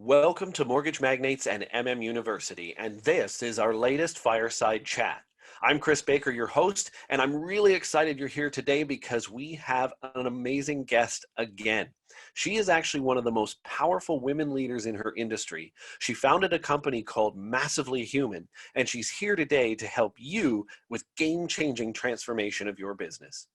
Welcome to Mortgage Magnates and University, and this is our latest fireside chat. I'm Chris Baker, your host, and I'm really excited you're here today because we have an amazing guest again. She is actually one of the most powerful women leaders in her industry. She founded a company called Massively Human, and she's here today to help you with game-changing transformation of your business.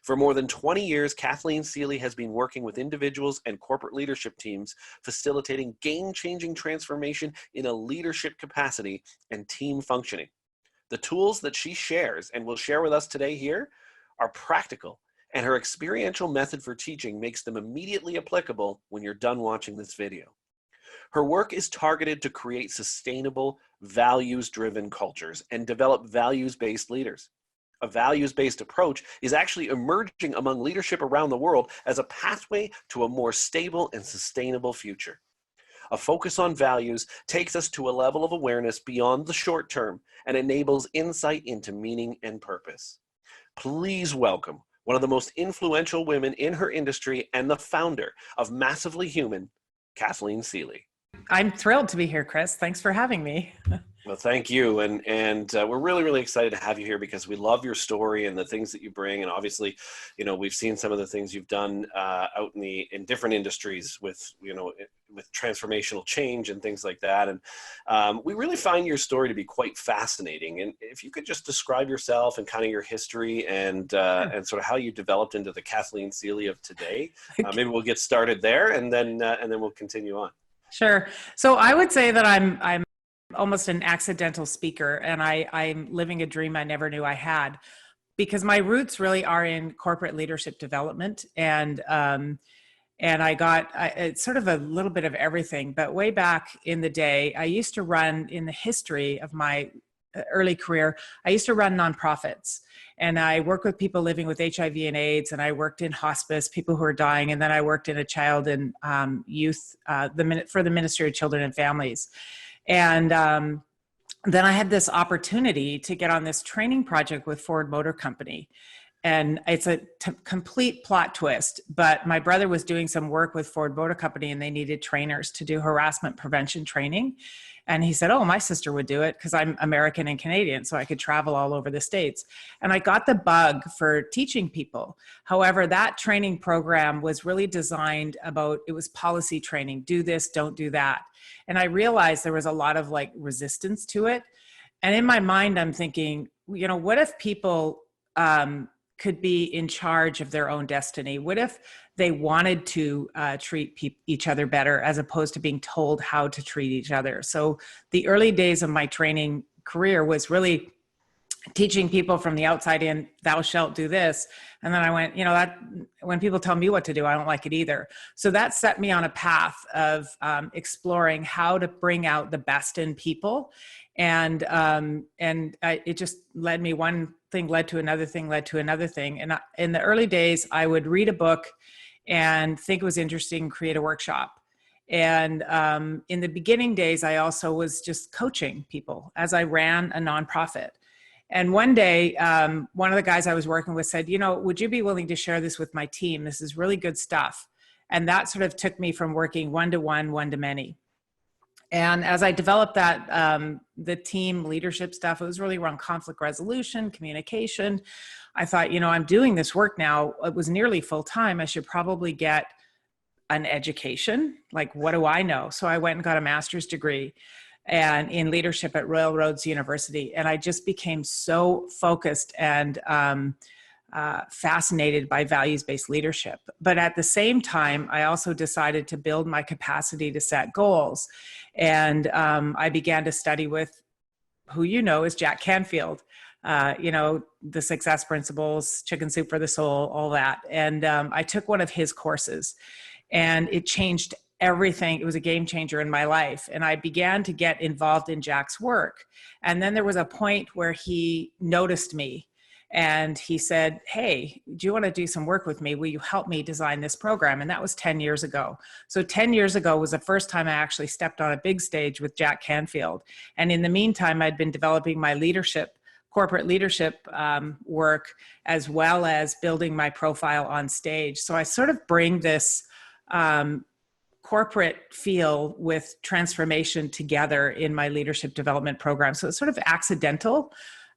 For more than 20 years, Kathleen Seeley has been working with individuals and corporate leadership teams, facilitating game-changing transformation in a leadership capacity and team functioning. The tools that she shares and will share with us today here are practical, and her experiential method for teaching makes them immediately applicable when you're done watching this video. Her work is targeted to create sustainable, values-driven cultures and develop values-based leaders. A values-based approach is actually emerging among leadership around the world as a pathway to a more stable and sustainable future. A focus on values takes us to a level of awareness beyond the short term and enables insight into meaning and purpose. Please welcome one of the most influential women in her industry and the founder of Massively Human, Kathleen Seeley. I'm thrilled to be here, Chris. Thanks for having me. Well, thank you. And we're really, really excited to have you here because we love your story and the things that you bring. And obviously, we've seen some of the things you've done out in different industries with transformational change and things like that. And we really find your story to be quite fascinating. And if you could just describe yourself and kind of your history and sort of how you developed into the Kathleen Seeley of today, maybe we'll get started there and then we'll continue on. Sure. So I would say that I'm almost an accidental speaker, and I'm living a dream I never knew I had, because my roots really are in corporate leadership development, and it's sort of a little bit of everything. But way back in the day, I used to run, in the history of my early career, I used to run nonprofits. And I worked with people living with HIV and AIDS, and I worked in hospice, people who are dying, and then I worked in a child and youth, for the Ministry of Children and Families. And then I had this opportunity to get on this training project with Ford Motor Company. And it's a complete plot twist, but my brother was doing some work with Ford Motor Company and they needed trainers to do harassment prevention training. And he said, oh, my sister would do it because I'm American and Canadian, so I could travel all over the States. And I got the bug for teaching people. However, that training program was really designed it was policy training, do this, don't do that. And I realized there was a lot of resistance to it. And in my mind, I'm thinking, what if people could be in charge of their own destiny? What if they wanted to treat each other better as opposed to being told how to treat each other? So the early days of my training career was really teaching people from the outside in, thou shalt do this. And then I went, that when people tell me what to do, I don't like it either. So that set me on a path of exploring how to bring out the best in people. And it just led me, one thing led to another thing, led to another thing. And in the early days, I would read a book and think it was interesting, create a workshop. And in the beginning days, I also was just coaching people as I ran a nonprofit. And one day, one of the guys I was working with said, would you be willing to share this with my team? This is really good stuff. And that sort of took me from working one-to-one, one-to-many. And as I developed that, the team leadership stuff, it was really around conflict resolution, communication. I thought, I'm doing this work now. It was nearly full time. I should probably get an education. What do I know? So I went and got a master's degree and in leadership at Royal Roads University. And I just became so focused and fascinated by values-based leadership. But at the same time, I also decided to build my capacity to set goals. And I began to study with who is Jack Canfield, the Success Principles, Chicken Soup for the Soul, all that. And I took one of his courses and it changed everything. It was a game changer in my life. And I began to get involved in Jack's work. And then there was a point where he noticed me and he said, hey, do you want to do some work with me? Will you help me design this program? And that was 10 years ago. So 10 years ago was the first time I actually stepped on a big stage with Jack Canfield. And in the meantime, I'd been developing my corporate leadership work, as well as building my profile on stage. So I sort of bring this corporate feel with transformation together in my leadership development program. So it's sort of accidental.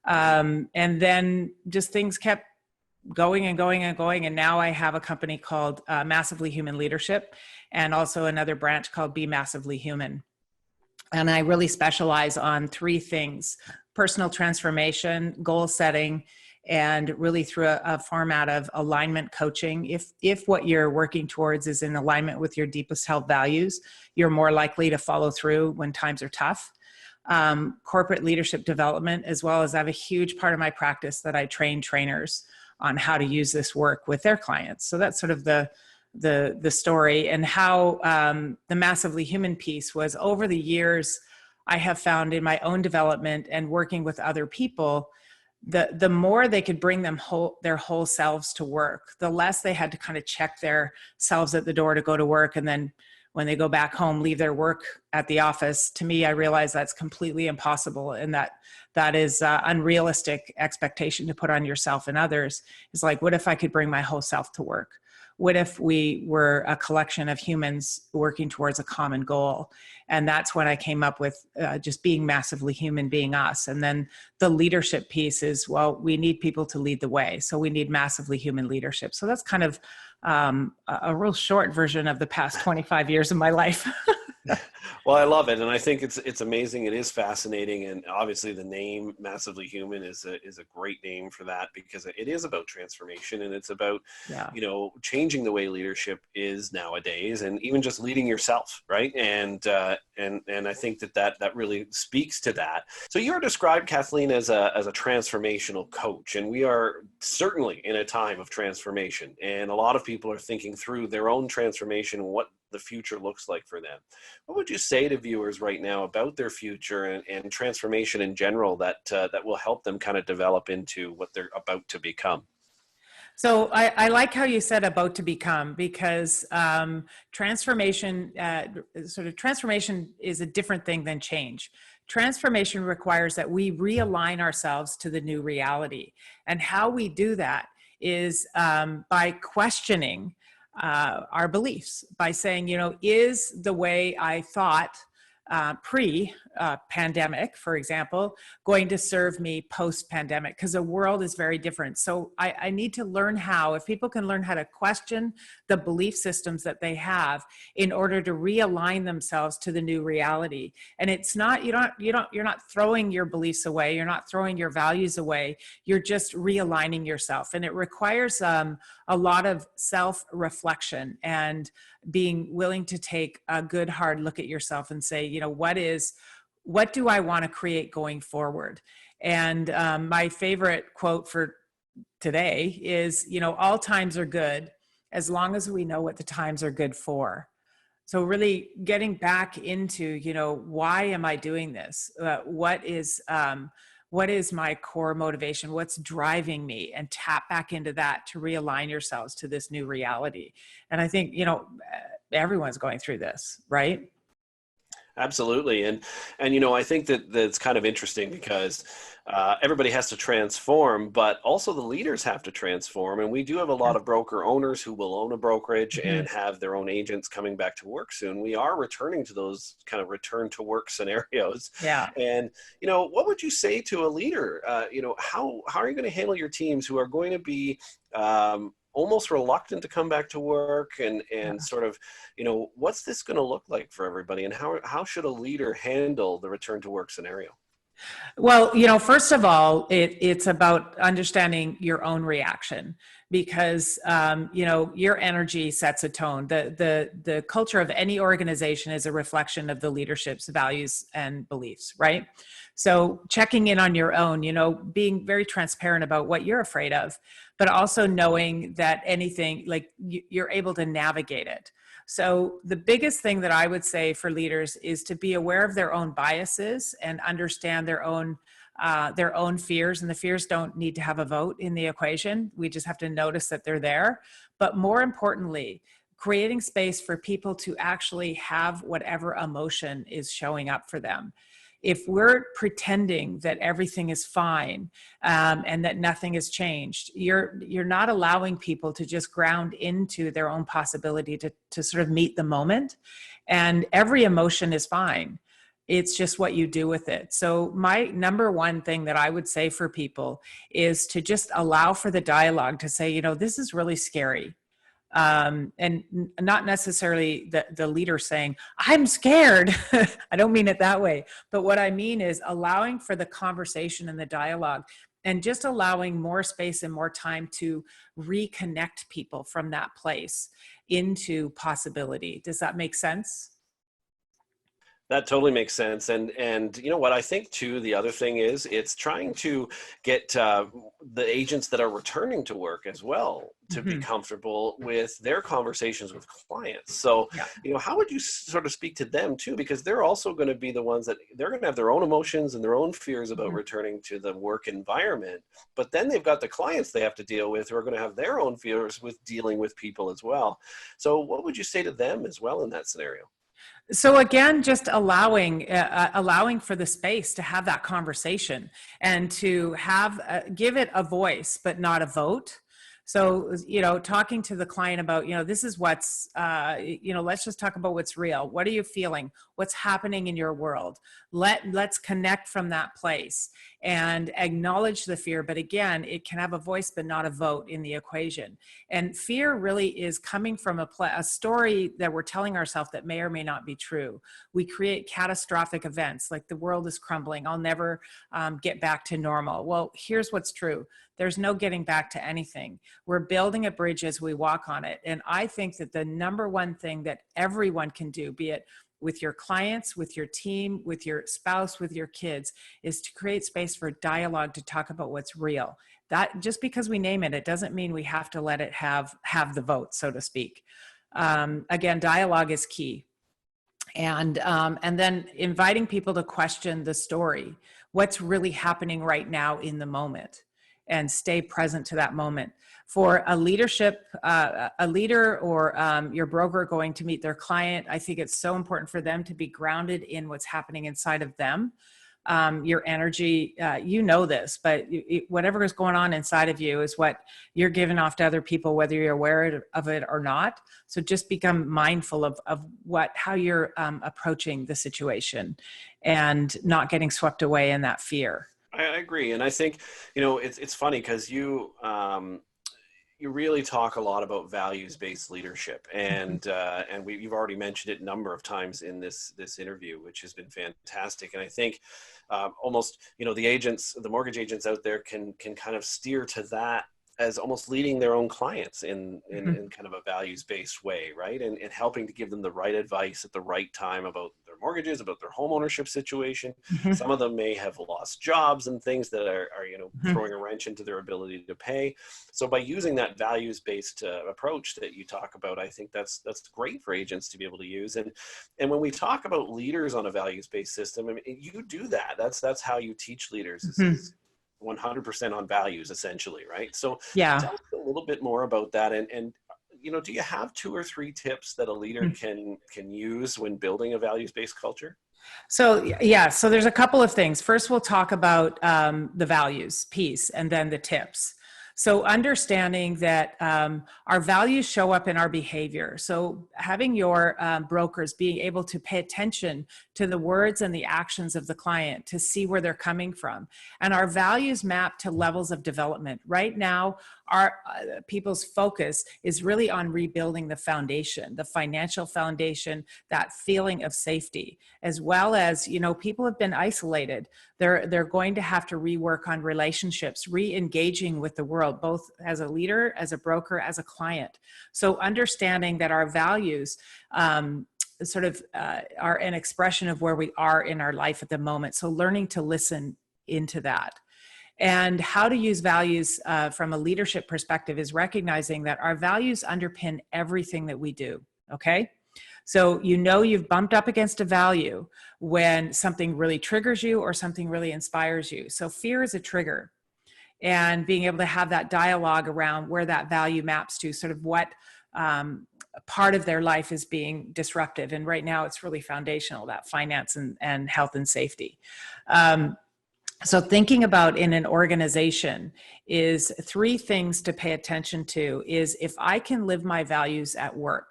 And then just things kept going and going and going. And now I have a company called Massively Human Leadership, and also another branch called Be Massively Human. And I really specialize on three things: personal transformation, goal setting, and really through a format of alignment coaching. If what you're working towards is in alignment with your deepest held values, you're more likely to follow through when times are tough. Corporate leadership development, as well as I have a huge part of my practice that I train trainers on how to use this work with their clients. So that's sort of the story, and how the Massively Human piece was over the years. I have found in my own development and working with other people, the more they could bring their whole selves to work, the less they had to kind of check their selves at the door to go to work, and then when they go back home, leave their work at the office. To me, I realize that's completely impossible, and that is unrealistic expectation to put on yourself and others. It's like, what if I could bring my whole self to work? What if we were a collection of humans working towards a common goal? And that's when I came up with just being massively human, being us. And then the leadership piece is, well, we need people to lead the way. So we need massively human leadership. So that's kind of a real short version of the past 25 years of my life. Well, I love it, and I think it's amazing. It is fascinating, and obviously the name Massively Human is a great name for that, because it is about transformation, and it's about changing the way leadership is nowadays, and even just leading yourself, right? And I think that really speaks to that. So you're described, Kathleen, as a transformational coach, and we are certainly in a time of transformation, and a lot of people are thinking through their own transformation, what the future looks like for them. What would you say to viewers right now about their future and transformation in general that will help them kind of develop into what they're about to become? So I like how you said about to become, because transformation is a different thing than change. Transformation requires that we realign ourselves to the new reality. And how we do that is by questioning our beliefs, by saying, is the way I thought pre-pandemic, for example, going to serve me post-pandemic? Because the world is very different. So I need to learn how, if people can learn how to question the belief systems that they have in order to realign themselves to the new reality. And it's not, you're not throwing your beliefs away. You're not throwing your values away. You're just realigning yourself. And it requires a lot of self-reflection and being willing to take a good hard look at yourself and say, what do I want to create going forward? And my favorite quote for today is, all times are good as long as we know what the times are good for. So really getting back into, why am I doing this? What is my core motivation? What's driving me? And tap back into that to realign yourselves to this new reality. And I think, everyone's going through this, right? Absolutely. And I think that's kind of interesting, because everybody has to transform, but also the leaders have to transform. And we do have a lot of broker owners who will own a brokerage and have their own agents coming back to work soon. We are returning to those kind of return to work scenarios. Yeah. And, what would you say to a leader? How are you going to handle your teams who are going to be almost reluctant to come back to work, and sort of, what's this going to look like for everybody, and how should a leader handle the return to work scenario? Well, first of all, it's about understanding your own reaction, because, your energy sets a tone. The culture of any organization is a reflection of the leadership's values and beliefs, right? So checking in on your own, being very transparent about what you're afraid of, but also knowing that anything, like you're able to navigate it. So the biggest thing that I would say for leaders is to be aware of their own biases and understand their own fears. And the fears don't need to have a vote in the equation. We just have to notice that they're there. But more importantly, creating space for people to actually have whatever emotion is showing up for them. if we're pretending that everything is fine and that nothing has changed, you're not allowing people to just ground into their own possibility to sort of meet the moment. And every emotion is fine. It's just what you do with it. So my number one thing that I would say for people is to just allow for the dialogue to say, this is really scary. And not necessarily the leader saying, I'm scared. I don't mean it that way. But what I mean is allowing for the conversation and the dialogue, and just allowing more space and more time to reconnect people from that place into possibility. Does that make sense? That totally makes sense. And you know what I think too, the other thing is it's trying to get the agents that are returning to work as well to be comfortable with their conversations with clients. So, how would you sort of speak to them too? Because they're also going to be the ones that they're going to have their own emotions and their own fears about returning to the work environment. But then they've got the clients they have to deal with who are going to have their own fears with dealing with people as well. So what would you say to them as well in that scenario? So again, just allowing for the space to have that conversation and to have give it a voice, but not a vote. So, talking to the client about, this is what's, let's just talk about what's real. What are you feeling? What's happening in your world? Let's connect from that place and acknowledge the fear. But again, it can have a voice, but not a vote in the equation. And fear really is coming from a story that we're telling ourselves that may or may not be true. We create catastrophic events like the world is crumbling. I'll never get back to normal. Well, here's what's true. There's no getting back to anything. We're building a bridge as we walk on it. And I think that the number one thing that everyone can do, be it with your clients, with your team, with your spouse, with your kids, is to create space for dialogue to talk about what's real. That just because we name it, it doesn't mean we have to let it have the vote, so to speak. Again, dialogue is key. And then inviting people to question the story, what's really happening right now in the moment, and stay present to that moment. For a leader or your broker going to meet their client, I think it's so important for them to be grounded in what's happening inside of them. Your energy, this, but whatever is going on inside of you is what you're giving off to other people, whether you're aware of it or not. So just become mindful of how you're approaching the situation and not getting swept away in that fear. I agree. And I think, it's funny because you really talk a lot about values-based leadership, and you've already mentioned it a number of times in this interview, which has been fantastic. And I think almost, the mortgage agents out there can kind of steer to that as almost leading their own clients in kind of a values-based way, right? And helping to give them the right advice at the right time about their mortgages, about their home ownership situation. Some of them may have lost jobs and things that are throwing a wrench into their ability to pay. So by using that values-based approach that you talk about, I think that's great for agents to be able to use. And when we talk about leaders on a values-based system, I mean, you do that. That's how you teach leaders. Is 100% on values, essentially, right? So tell us a little bit more about that. And do you have 2 or 3 tips that a leader can use when building a values-based culture? So there's a couple of things. First, we'll talk about the values piece and then the tips. So understanding that our values show up in our behavior. So having your brokers being able to pay attention to the words and the actions of the client to see where they're coming from. And our values map to levels of development. Right now, our people's focus is really on rebuilding the foundation, the financial foundation, that feeling of safety, as well as, people have been isolated. They're going to have to rework on relationships, re-engaging with the world, both as a leader, as a broker, as a client. So understanding that our values are an expression of where we are in our life at the moment. So learning to listen into that. And how to use values from a leadership perspective is recognizing that our values underpin everything that we do, okay? So you've bumped up against a value when something really triggers you or something really inspires you. So fear is a trigger. and being able to have that dialogue around where that value maps to, sort of what part of their life is being disruptive. And right now it's really foundational, that finance and health and safety. So thinking about in an organization is 3 things to pay attention to is, if I can live my values at work,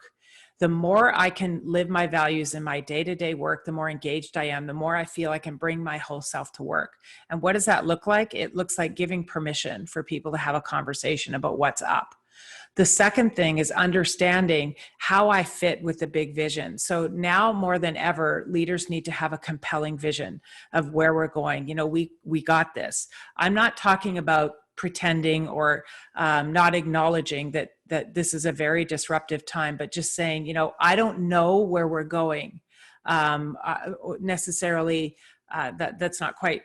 the more I can live my values in my day-to-day work, the more engaged I am, the more I feel I can bring my whole self to work. And what does that look like? It looks like giving permission for people to have a conversation about what's up. The second thing is understanding how I fit with the big vision. So now more than ever, leaders need to have a compelling vision of where we're going. You know, we got this. I'm not talking about pretending or not acknowledging that this is a very disruptive time, but just saying, you know, I don't know where we're going necessarily. That's not quite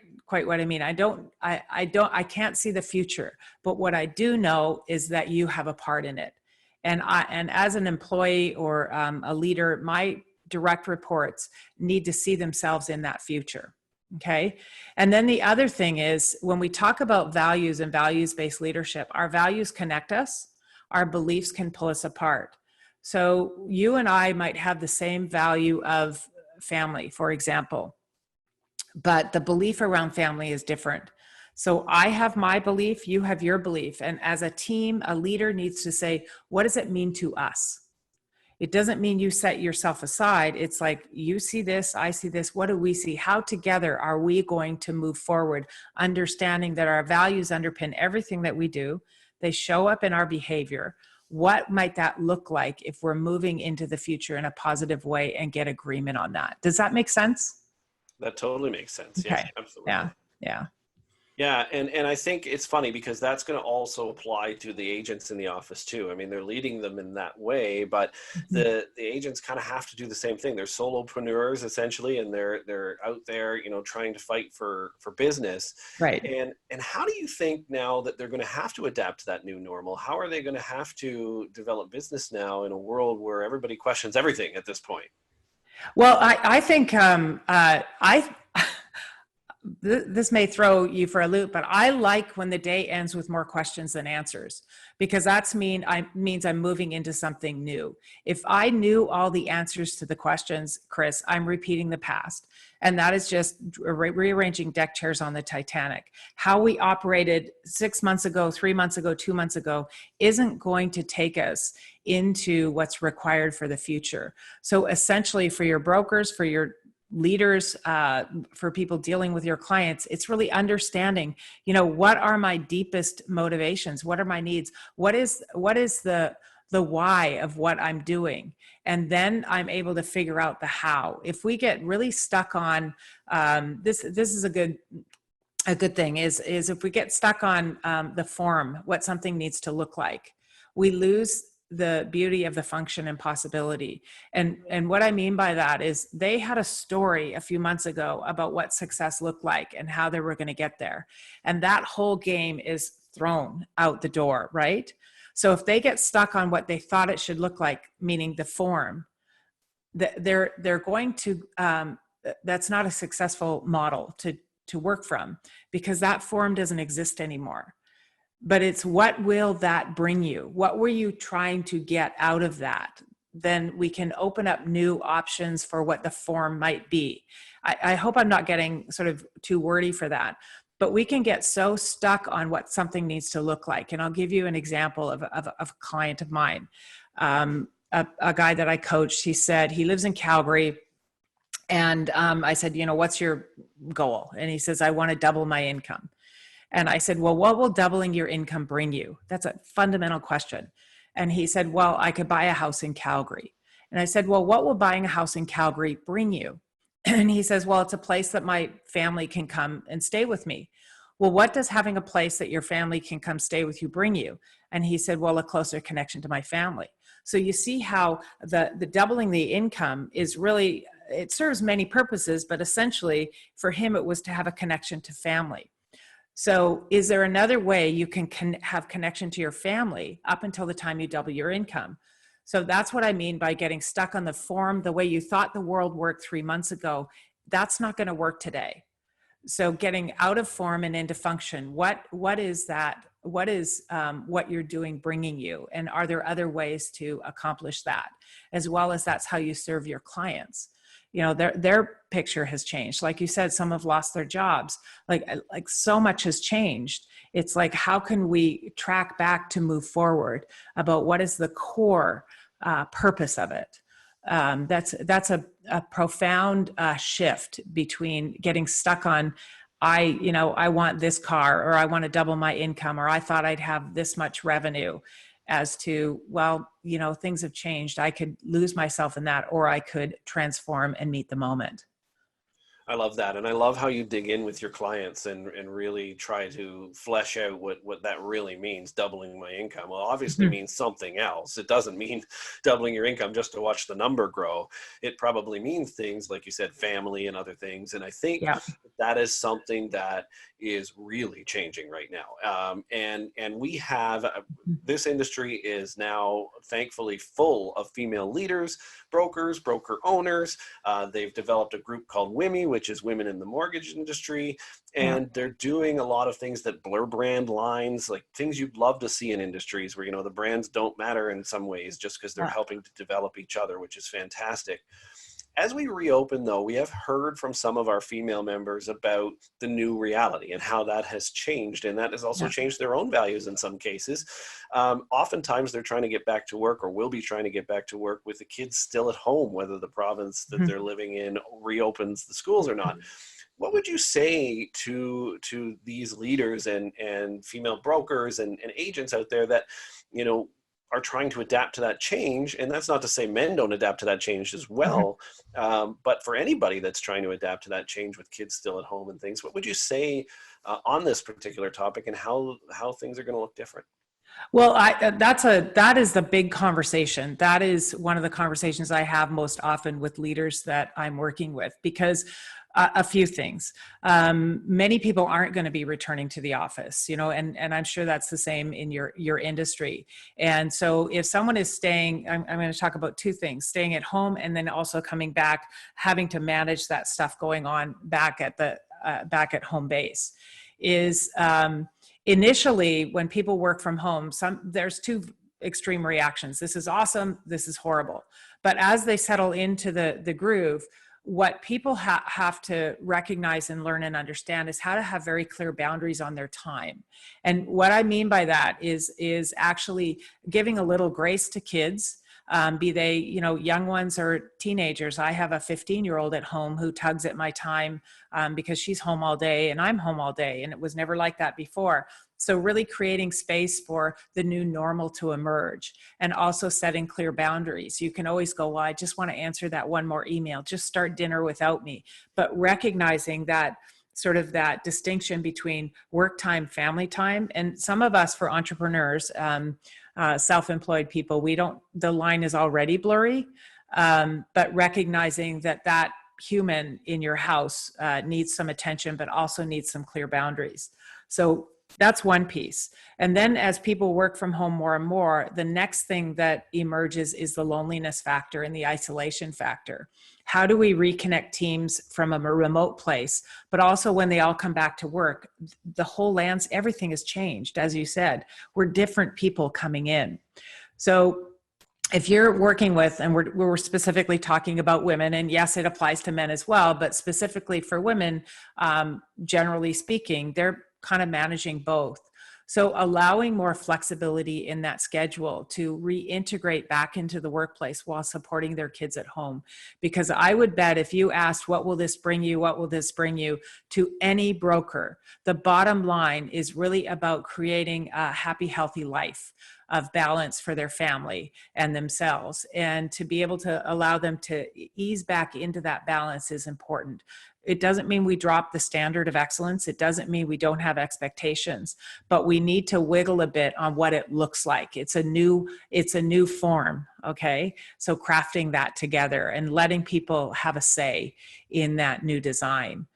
what I mean. I can't see the future, but what I do know is that you have a part in it. And as an employee or a leader, my direct reports need to see themselves in that future. Okay. And then the other thing is, when we talk about values and values-based leadership, our values connect us, our beliefs can pull us apart. So you and I might have the same value of family, for example, but the belief around family is different. So I have my belief, you have your belief. And as a team, a leader needs to say, what does it mean to us? It doesn't mean you set yourself aside. It's like, you see this, I see this. What do we see? How together are we going to move forward, understanding that our values underpin everything that we do? They show up in our behavior. What might that look like if we're moving into the future in a positive way, and get agreement on that? Does that make sense? That totally makes sense. Okay. Yes, absolutely. Yeah. Yeah, and I think it's funny because that's going to also apply to the agents in the office too. I mean, they're leading them in that way, but the agents kind of have to do the same thing. They're solopreneurs essentially, and they're out there, you know, trying to fight for business. Right. And how do you think now that they're going to have to adapt to that new normal? How are they going to have to develop business now in a world where everybody questions everything at this point? Well, I think this may throw you for a loop, but I like when the day ends with more questions than answers, because that's means I'm moving into something new. If I knew all the answers to the questions, Chris, I'm repeating the past. And that is just rearranging deck chairs on the Titanic. How we operated 6 months ago, 3 months ago, 2 months ago isn't going to take us into what's required for the future. So essentially, for your brokers, for your leaders, for people dealing with your clients, it's really understanding, you know, what are my deepest motivations? What are my needs? What is the why of what I'm doing? And then I'm able to figure out the how. If we get really stuck on this is a good thing is if we get stuck on the form, what something needs to look like, we lose the beauty of the function and possibility. And what I mean by that is, they had a story a few months ago about what success looked like and how they were going to get there. And that whole game is thrown out the door, right? So if they get stuck on what they thought it should look like, meaning the form, they're going to, that's not a successful model to work from, because that form doesn't exist anymore. But it's, what will that bring you? What were you trying to get out of that? Then we can open up new options for what the form might be. I hope I'm not getting sort of too wordy for that, but we can get so stuck on what something needs to look like. And I'll give you an example of a client of mine, a guy that I coached. He said he lives in Calgary. And I said, you know, what's your goal? And he says, I want to double my income. And I said, well, what will doubling your income bring you? That's a fundamental question. And he said, well, I could buy a house in Calgary. And I said, well, what will buying a house in Calgary bring you? And he says, well, it's a place that my family can come and stay with me. Well, what does having a place that your family can come stay with you bring you? And he said, well, a closer connection to my family. So you see how the doubling the income is really, it serves many purposes, but essentially for him, it was to have a connection to family. So is there another way you can have connection to your family up until the time you double your income? So that's what I mean by getting stuck on the form, the way you thought the world worked 3 months ago. That's not going to work today. So getting out of form and into function, what is that? What is what you're doing bringing you? And are there other ways to accomplish that? As well as that's how you serve your clients. You know, their picture has changed. Like you said, some have lost their jobs. Like so much has changed. It's like, how can we track back to move forward about what is the core purpose of it? That's a profound shift between getting stuck on, I want this car, or I want to double my income, or I thought I'd have this much revenue, as to, well, things have changed. I could lose myself in that, or I could transform and meet the moment. I love that. And I love how you dig in with your clients and really try to flesh out what that really means, doubling my income. Well, obviously means something else. It doesn't mean doubling your income just to watch the number grow. It probably means things like you said, family and other things. And I think Yeah. that is something that is really changing right now. And we have, this industry is now thankfully full of female leaders, brokers, broker owners. They've developed a group called WIMI, which is Women in the Mortgage Industry. And they're doing a lot of things that blur brand lines, like things you'd love to see in industries where, the brands don't matter in some ways just because they're helping to develop each other, which is fantastic. As we reopen, though, we have heard from some of our female members about the new reality and how that has changed. And that has also changed their own values in some cases. Oftentimes, they're trying to get back to work, or will be trying to get back to work with the kids still at home, whether the province that they're living in reopens the schools or not. What would you say to these leaders and female brokers and agents out there that, are trying to adapt to that change? And that's not to say men don't adapt to that change as well. But for anybody that's trying to adapt to that change with kids still at home and things, what would you say on this particular topic, and how things are going to look different? Well, that is the big conversation. That is one of the conversations I have most often with leaders that I'm working with, because a few things. Many people aren't going to be returning to the office, and I'm sure that's the same in your industry. And so if someone is staying, I'm going to talk about two things: staying at home, and then also coming back, having to manage that stuff going on back at home base. Is initially, when people work from home, there's two extreme reactions. This is awesome. This is horrible. But as they settle into the groove, what people have to recognize and learn and understand is how to have very clear boundaries on their time. And what I mean by that is actually giving a little grace to kids, be they, young ones or teenagers. I have a 15-year-old at home who tugs at my time because she's home all day and I'm home all day. And it was never like that before. So really creating space for the new normal to emerge, and also setting clear boundaries. You can always go, well, I just want to answer that one more email. Just start dinner without me. But recognizing that sort of that distinction between work time, family time. And some of us, for entrepreneurs, self-employed people, the line is already blurry, but recognizing that human in your house needs some attention, but also needs some clear boundaries. So that's one piece. And then as people work from home more and more, the next thing that emerges is the loneliness factor and the isolation factor. How do we reconnect teams from a remote place? But also when they all come back to work, the whole everything has changed. As you said, we're different people coming in. So if you're working with, and we're specifically talking about women, and yes, it applies to men as well, but specifically for women, generally speaking, they're kind of managing both. So allowing more flexibility in that schedule to reintegrate back into the workplace while supporting their kids at home. Because I would bet if you asked, what will this bring you? What will this bring you to any broker? The bottom line is really about creating a happy, healthy life of balance for their family and themselves. And to be able to allow them to ease back into that balance is important. It doesn't mean we drop the standard of excellence. It doesn't mean we don't have expectations, but we need to wiggle a bit on what it looks like. It's a new form. Okay. So crafting that together and letting people have a say in that new design.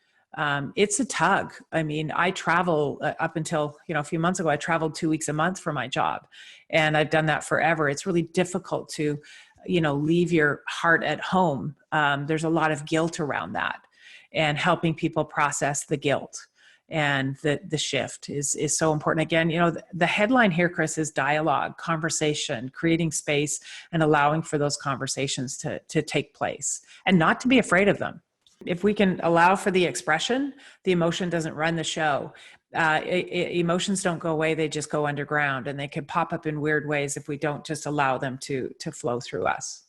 It's a tug. I mean, I travel up until, a few months ago, I traveled 2 weeks a month for my job, and I've done that forever. It's really difficult to, leave your heart at home. There's a lot of guilt around that. and helping people process the guilt. And the shift is so important. Again, the headline here, Chris, is dialogue, conversation, creating space and allowing for those conversations to take place and not to be afraid of them. If we can allow for the expression, the emotion doesn't run the show. Emotions don't go away, they just go underground, and they can pop up in weird ways if we don't just allow them to flow through us.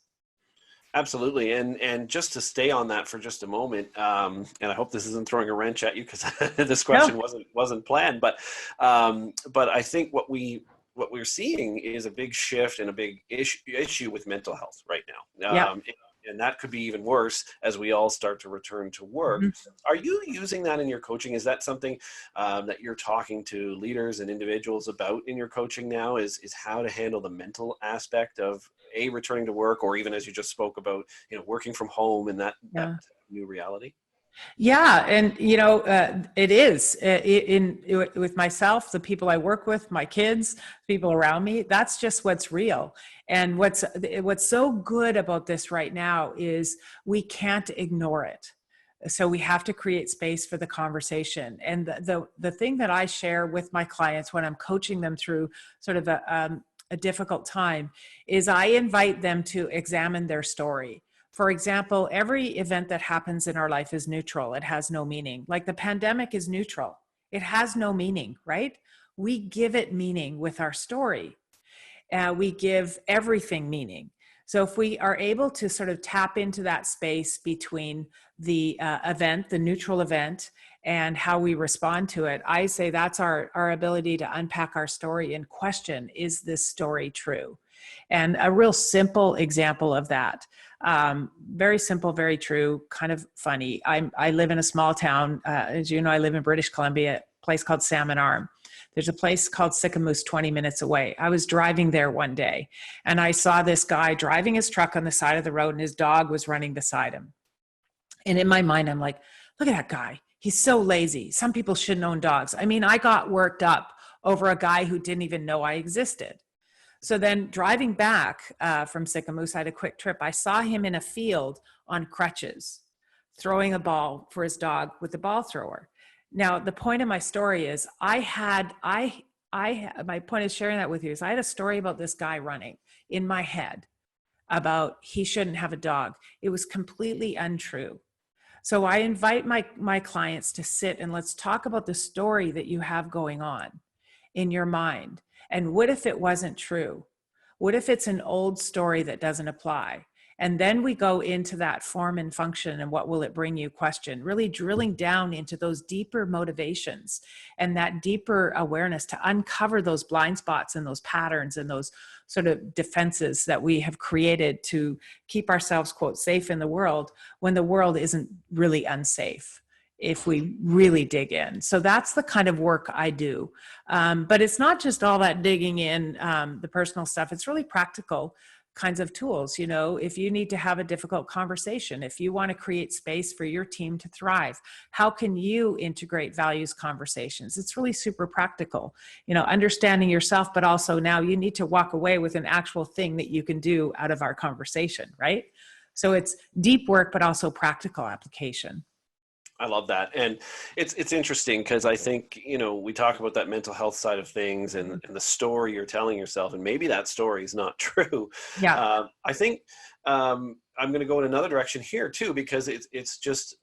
Absolutely. And just to stay on that for just a moment, and I hope this isn't throwing a wrench at you because this question wasn't planned, but I think what we're seeing is a big shift and a big issue with mental health right now. And that could be even worse as we all start to return to work. Mm-hmm. Are you using that in your coaching? Is that something that you're talking to leaders and individuals about in your coaching now, is how to handle the mental aspect of returning to work, or even as you just spoke about, working from home and that new reality? Yeah. And, it is with myself, the people I work with, my kids, people around me, that's just what's real. And what's so good about this right now is we can't ignore it. So we have to create space for the conversation. And the thing that I share with my clients when I'm coaching them through sort of a difficult time is I invite them to examine their story. For example, every event that happens in our life is neutral. It has no meaning. Like the pandemic is neutral. It has no meaning, right? We give it meaning with our story. We give everything meaning. So if we are able to sort of tap into that space between the event, the neutral event, and how we respond to it, I say that's our ability to unpack our story and question, is this story true? And a real simple example of that, very simple, very true, kind of funny. I live in a small town. As you know, I live in British Columbia, a place called Salmon Arm. There's a place called Sycamoose 20 minutes away. I was driving there one day and I saw this guy driving his truck on the side of the road and his dog was running beside him. And in my mind, I'm like, look at that guy. He's so lazy. Some people shouldn't own dogs. I mean, I got worked up over a guy who didn't even know I existed. So then driving back from Sycamoose, I had a quick trip. I saw him in a field on crutches, throwing a ball for his dog with the ball thrower. Now, the point of my story is my point of sharing that with you is I had a story about this guy running in my head about he shouldn't have a dog. It was completely untrue. So I invite my clients to sit and let's talk about the story that you have going on in your mind. And what if it wasn't true? What if it's an old story that doesn't apply? And then we go into that form and function and what will it bring you question, really drilling down into those deeper motivations and that deeper awareness to uncover those blind spots and those patterns and those sort of defenses that we have created to keep ourselves, quote, safe in the world when the world isn't really unsafe, if we really dig in. So that's the kind of work I do. But it's not just all that digging in the personal stuff. It's really practical kinds of tools. If you need to have a difficult conversation, if you want to create space for your team to thrive, how can you integrate values conversations? It's really super practical, understanding yourself, but also now you need to walk away with an actual thing that you can do out of our conversation, right? So it's deep work, but also practical application. I love that. And it's interesting because I think, we talk about that mental health side of things and the story you're telling yourself, and maybe that story is not true. Yeah. I think I'm going to go in another direction here too, because it's just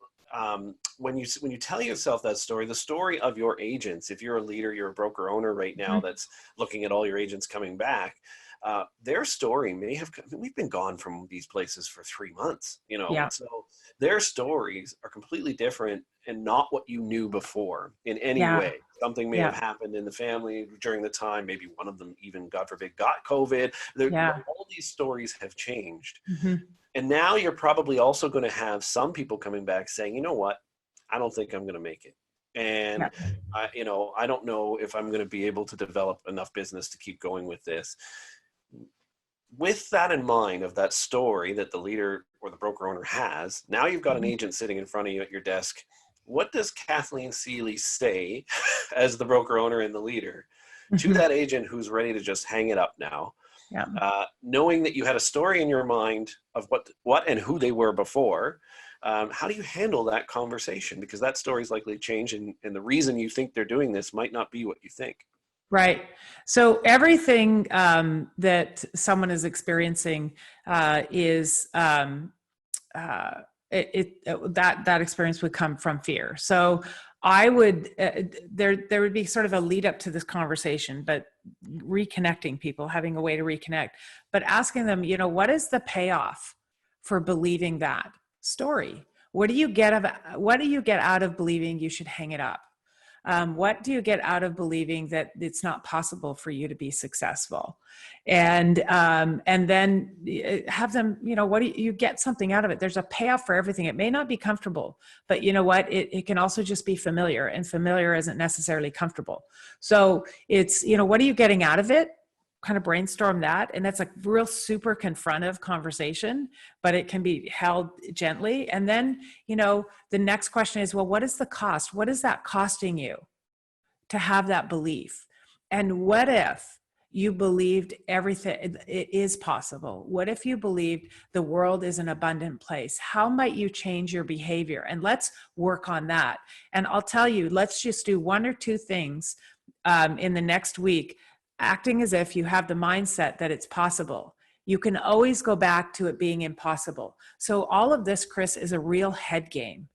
when you tell yourself that story, the story of your agents, if you're a leader, you're a broker owner right now that's looking at all your agents coming back, their story may have, we've been gone from these places for 3 months, so their stories are completely different and not what you knew before in any way. Something may have happened in the family during the time. Maybe one of them even, God forbid, got COVID. All these stories have changed. And now you're probably also going to have some people coming back saying, you know what, I don't think I'm going to make it. And I don't know if I'm going to be able to develop enough business to keep going with this. With that in mind, of that story that the leader or the broker owner has, now you've got an agent sitting in front of you at your desk. What does Kathleen Seeley say as the broker owner and the leader to that agent who's ready to just hang it up now? Knowing that you had a story in your mind of what and who they were before, How do you handle that conversation? Because that story is likely to change, and the reason you think they're doing this might not be what you think. Right. So everything that someone is experiencing is that experience would come from fear. So I would there would be sort of a lead up to this conversation, but reconnecting people, having a way to reconnect, but asking them, what is the payoff for believing that story? What do you get out of believing you should hang it up? What do you get out of believing that it's not possible for you to be successful? And then have them, what do you get something out of it? There's a payoff for everything. It may not be comfortable, but you know what? It can also just be familiar, and familiar isn't necessarily comfortable. So it's, what are you getting out of it? Kind of brainstorm that. And that's a real super confrontive conversation, but it can be held gently. And then, the next question is, well, what is the cost? What is that costing you to have that belief? And what if you believed everything it is possible? What if you believed the world is an abundant place? How might you change your behavior? And let's work on that. And I'll tell you, let's just do one or two things in the next week, acting as if you have the mindset that it's possible. You can always go back to it being impossible. So all of this, Chris, is a real head game,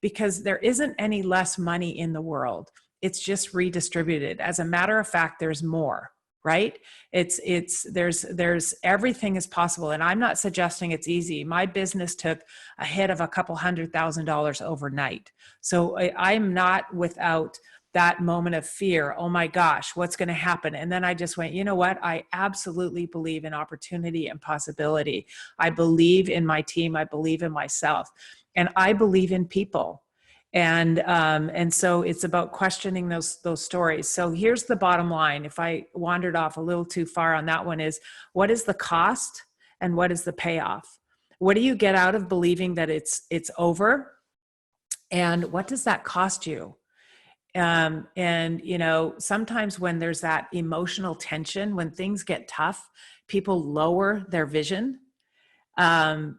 because there isn't any less money in the world. It's just redistributed. As a matter of fact, there's more, right? There's everything is possible. And I'm not suggesting it's easy. My business took a hit of a couple $100,000 overnight. So I'm not without that moment of fear. Oh my gosh, what's going to happen? And then I just went, you know what? I absolutely believe in opportunity and possibility. I believe in my team. I believe in myself, and I believe in people. And so it's about questioning those stories. So here's the bottom line. If I wandered off a little too far on that one, is what is the cost and what is the payoff? What do you get out of believing that it's over? And what does that cost you? Sometimes when there's that emotional tension, when things get tough, people lower their vision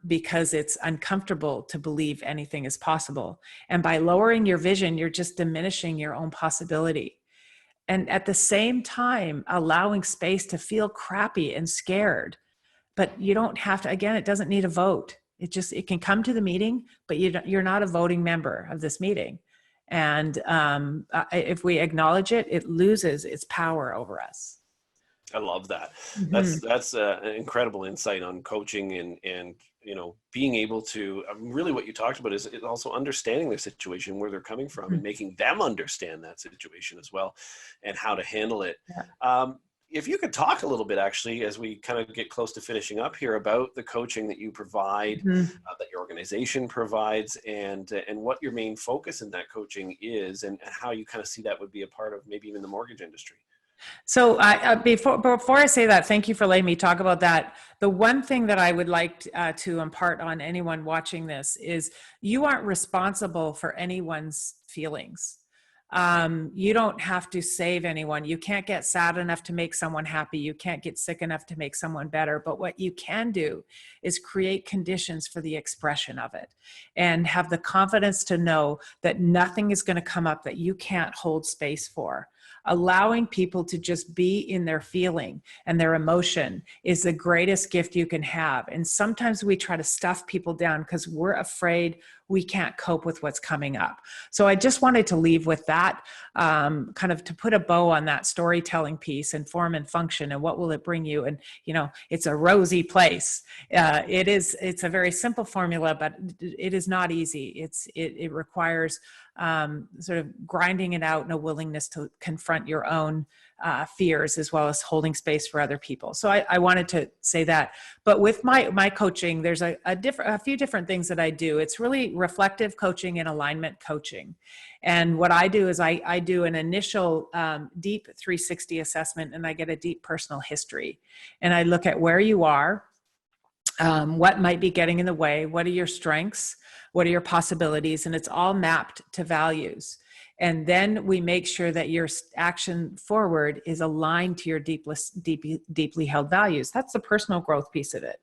because it's uncomfortable to believe anything is possible. And by lowering your vision, you're just diminishing your own possibility. And at the same time, allowing space to feel crappy and scared. But you don't have to, again, it doesn't need a vote. It can come to the meeting, but you're not a voting member of this meeting. And if we acknowledge it, it loses its power over us. I love that. Mm-hmm. That's an incredible insight on coaching and being able to really, what you talked about is also understanding their situation, where they're coming from, Mm-hmm. and making them understand that situation as well, and how to handle it. Yeah. If you could talk a little bit, actually, as we kind of get close to finishing up here, about the coaching that you provide, Mm-hmm. that your organization provides, and what your main focus in that coaching is, and how you kind of see that would be a part of maybe even the mortgage industry. So before I say that, thank you for letting me talk about that. The one thing that I would like to impart on anyone watching this is you aren't responsible for anyone's feelings. You don't have to save anyone. You can't get sad enough to make someone happy. You can't get sick enough to make someone better. But what you can do is create conditions for the expression of it, and have the confidence to know that nothing is going to come up that you can't hold space for. Allowing people to just be in their feeling and their emotion is the greatest gift you can have. And sometimes we try to stuff people down because we're afraid we can't cope with what's coming up. So I just wanted to leave with that, kind of to put a bow on that storytelling piece, and form and function, and what will it bring you? And, it's a rosy place. It's a very simple formula, but it is not easy. It requires sort of grinding it out, and a willingness to confront your own fears, as well as holding space for other people. So I wanted to say that. But with my coaching, there's a few different things that I do. It's really reflective coaching and alignment coaching. And what I do is I do an initial deep 360 assessment, and I get a deep personal history. And I look at where you are, what might be getting in the way, what are your strengths, what are your possibilities, and it's all mapped to values. And then we make sure that your action forward is aligned to your deeply held values. That's the personal growth piece of it.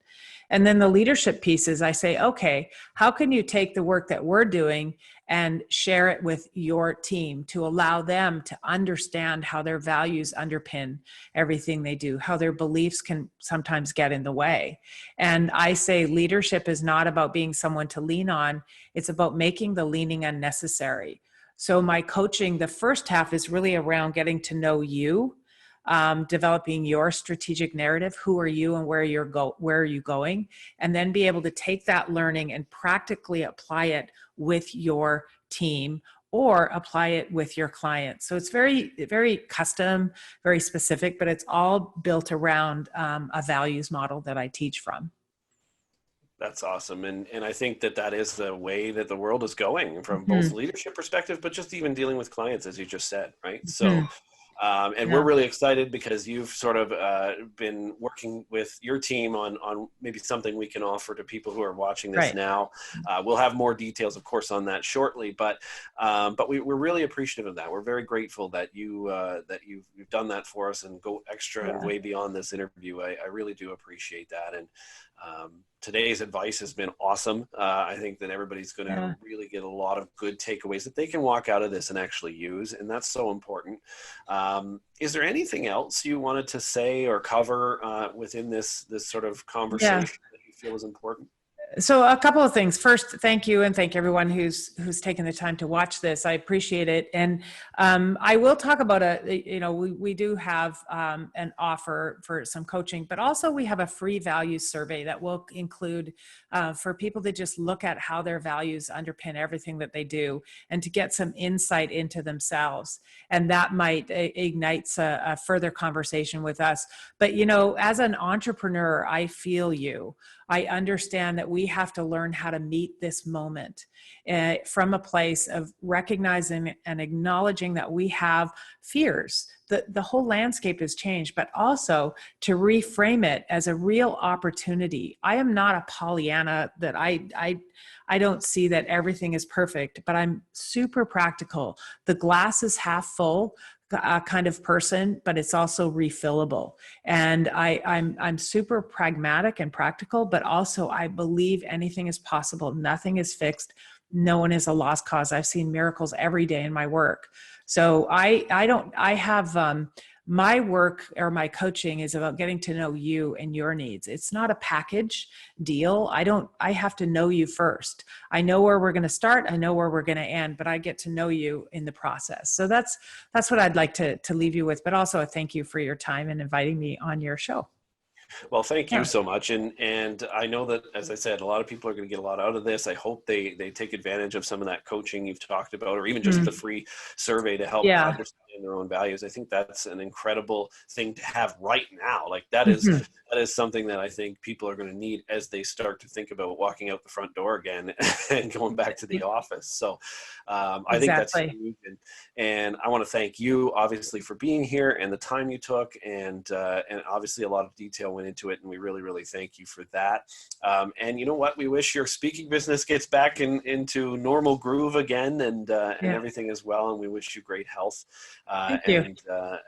And then the leadership piece is I say, okay, how can you take the work that we're doing and share it with your team to allow them to understand how their values underpin everything they do, how their beliefs can sometimes get in the way. And I say leadership is not about being someone to lean on. It's about making the leaning unnecessary. So my coaching, the first half is really around getting to know you, developing your strategic narrative. Who are you and where are you going? And then be able to take that learning and practically apply it with your team or apply it with your clients. So it's very, very custom, very specific, but it's all built around a values model that I teach from. That's awesome. And I think that is the way that the world is going from both leadership perspective, but just even dealing with clients, as you just said, right? So, and we're really excited because you've sort of been working with your team on maybe something we can offer to people who are watching this now. We'll have more details, of course, on that shortly, but we're really appreciative of that. We're very grateful that you've done that for us and go extra and way beyond this interview. I really do appreciate that. And today's advice has been awesome. I think that everybody's going to really get a lot of good takeaways that they can walk out of this and actually use. And that's so important. Is there anything else you wanted to say or cover within this sort of conversation that you feel is important? So a couple of things. First, thank you, and thank everyone who's taken the time to watch this. I appreciate it. And I will talk about we do have an offer for some coaching, but also we have a free values survey that will include for people to just look at how their values underpin everything that they do and to get some insight into themselves. And that might ignite a further conversation with us. But, as an entrepreneur, I feel you. I understand that we have to learn how to meet this moment from a place of recognizing and acknowledging that we have fears. The whole landscape has changed, but also to reframe it as a real opportunity. I am not a Pollyanna that I don't see that everything is perfect, but I'm super practical. The glass is half full kind of person, but it's also refillable. And I'm super pragmatic and practical, but also I believe anything is possible. Nothing is fixed. No one is a lost cause. I've seen miracles every day in my work. So I have my work or my coaching is about getting to know you and your needs. It's not a package deal. I have to know you first. I know where we're going to start. I know where we're going to end, but I get to know you in the process. So that's what I'd like to leave you with, but also a thank you for your time and inviting me on your show. Well, thank you so much. And I know that, as I said, a lot of people are going to get a lot out of this. I hope they take advantage of some of that coaching you've talked about, or even just the free survey to help understand their own values. I think that's an incredible thing to have right now. Like that is something that I think people are going to need as they start to think about walking out the front door again and going back to the office. So I think that's huge. And I want to thank you, obviously, for being here and the time you took. And obviously a lot of detail went into it. And we really, really thank you for that. And you know what? We wish your speaking business gets back into normal groove again and everything as well. And we wish you great health. Thank you.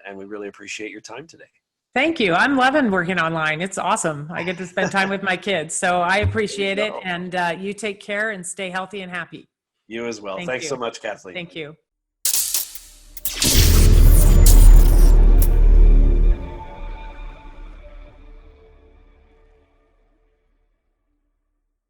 And we really appreciate your time today. Thank you. I'm loving working online. It's awesome. I get to spend time with my kids. So I appreciate it. And you take care and stay healthy and happy. You as well. Thanks so much, Kathleen. Thank you.